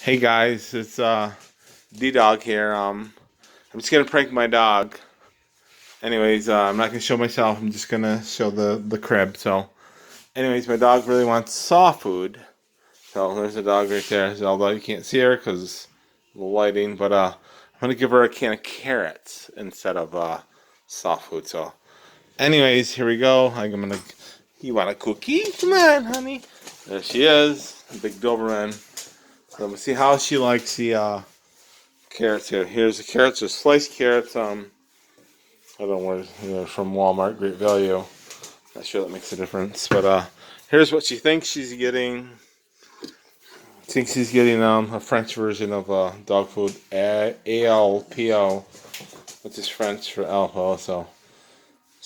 Hey guys, it's D-Dog here. I'm just gonna prank my dog. Anyways, I'm not gonna show myself. I'm just gonna show the crib. So, anyways, my dog really wants saw food. So there's the dog right there. Although you can't see her because the lighting, but I'm gonna give her a can of carrots instead of soft food. So, anyways, here we go. I'm gonna. You want a cookie? Come on, honey. There she is, the big Doberman. So let me see how she likes the carrots here. Here's the carrots, or sliced carrots. I don't know where they're from Walmart, great value. Not sure that makes a difference, but here's what she thinks she's getting. Thinks she's getting a French version of dog food, ALPO, which is French for alpha. So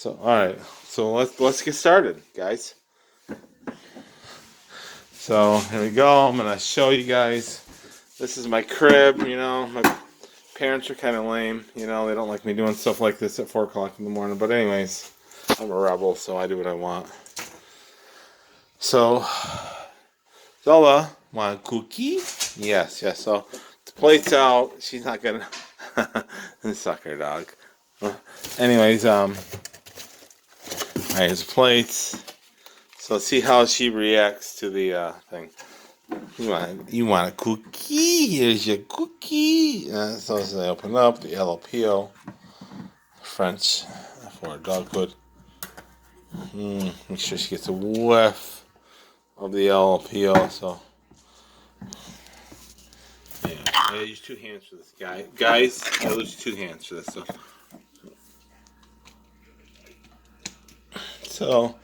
all right. So let's get started, guys. So here we go. I'm gonna show you guys. This is my crib. My parents are kind of lame. They don't like me doing stuff like this at 4 o'clock in the morning. But anyways, I'm a rebel, so I do what I want. So, Zola, want a cookie? Yes. So, the plate's out. She's not gonna suck her dog. Anyways, alright, here's the plates. So let's see how she reacts to the thing. You want a cookie? Here's your cookie. So as I open up the LLPO, French for dog food. Make sure she gets a whiff of the LLPO. So yeah, I use 2 hands for this guy. Guys, I use 2 hands for this. So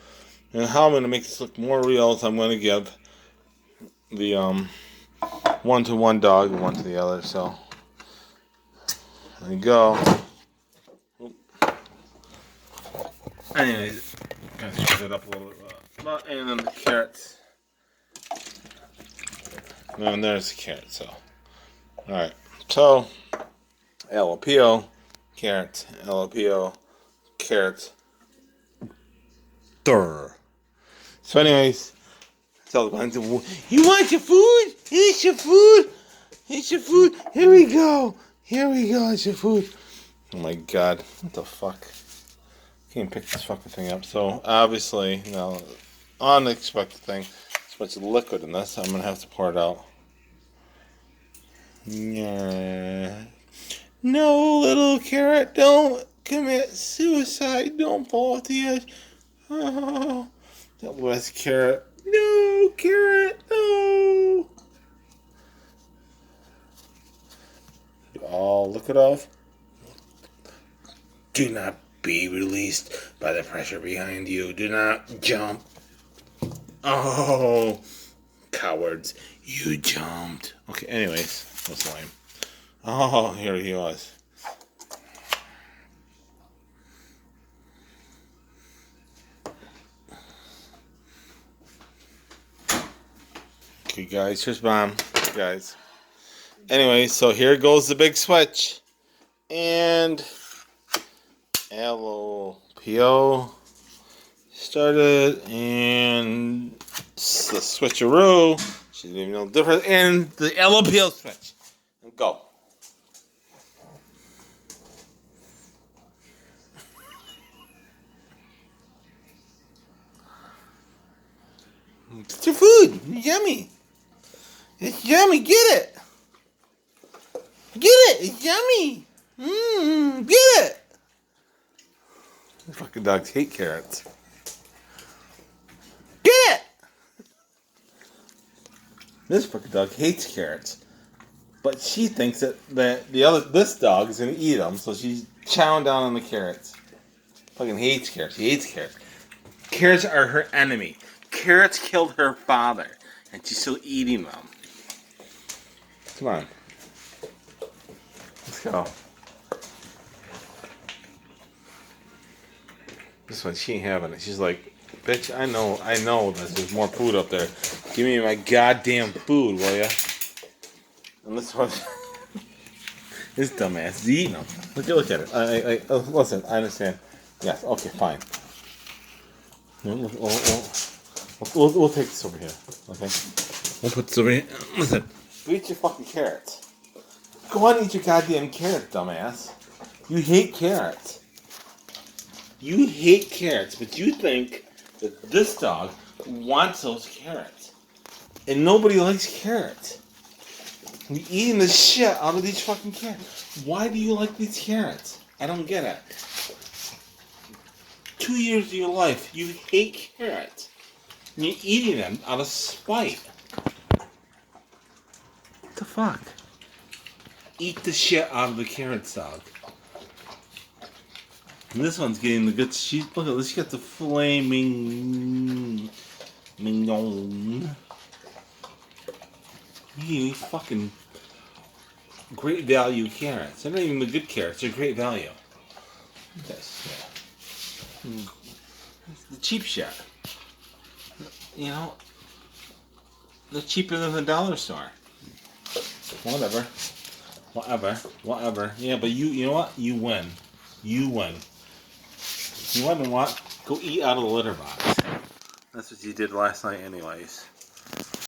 and how I'm gonna make this look more real is I'm gonna give the one to one dog and one to the other. So there you go. Anyways, kind of screw it up a little bit. And then the carrots. And there's the carrots. So, alright. So, LLPO, carrots, LLPO, carrots. Durr. So, anyways, so you want your food? Here's your food. Here's your food. Here we go. It's your food. Oh my god. What the fuck? Can't pick this fucking thing up. So obviously, unexpected thing. There's a bunch of liquid in this. I'm gonna have to pour it out. Yeah. No, little carrot, don't commit suicide. Don't fall off the edge. Oh, that was carrot. No, carrot, no. Oh, look it off. Do not be released by the pressure behind you. Do not jump. Oh, cowards. You jumped. Okay, anyways, that's lame. Oh, here he was. Okay, guys, here's Mom. Guys. Anyway, so here goes the big switch. And LLPO started, and the switcheroo. She didn't even know the difference. And the LLPO switch. And go. It's your food. It's yummy. It's yummy. Get it. Get it. It's yummy. Get it. Fucking dogs hate carrots. Get it! This fucking dog hates carrots. But she thinks that this dog is gonna eat them, so she's chowing down on the carrots. Fucking hates carrots. She hates carrots. Carrots are her enemy. Carrots killed her father, and she's still eating them. Come on. Let's go. This one, she ain't having it. She's like, bitch, I know that there's more food up there. Give me my goddamn food, will ya? And this one, this dumbass is eating them. Look at it. Listen, I understand. Yes, okay, fine. We'll take this over here, okay? We'll put this over here. Listen, Go eat your fucking carrots. Go on and eat your goddamn carrots, dumbass. You hate carrots. You hate carrots, but you think that this dog wants those carrots. And nobody likes carrots. You're eating the shit out of these fucking carrots. Why do you like these carrots? I don't get it. 2 years of your life, you hate carrots. And you're eating them out of spite. What the fuck? Eat the shit out of the carrots, dog. And this one's getting the good. Look at this. She got the flaming mignon. You fucking great value carrots. They're not even the good carrots. They're great value. This, the cheap shit. You know, they're cheaper than the dollar store. Whatever. Yeah, but you know what? You win. You win. You want to what? Go eat out of the litter box. That's what you did last night anyways.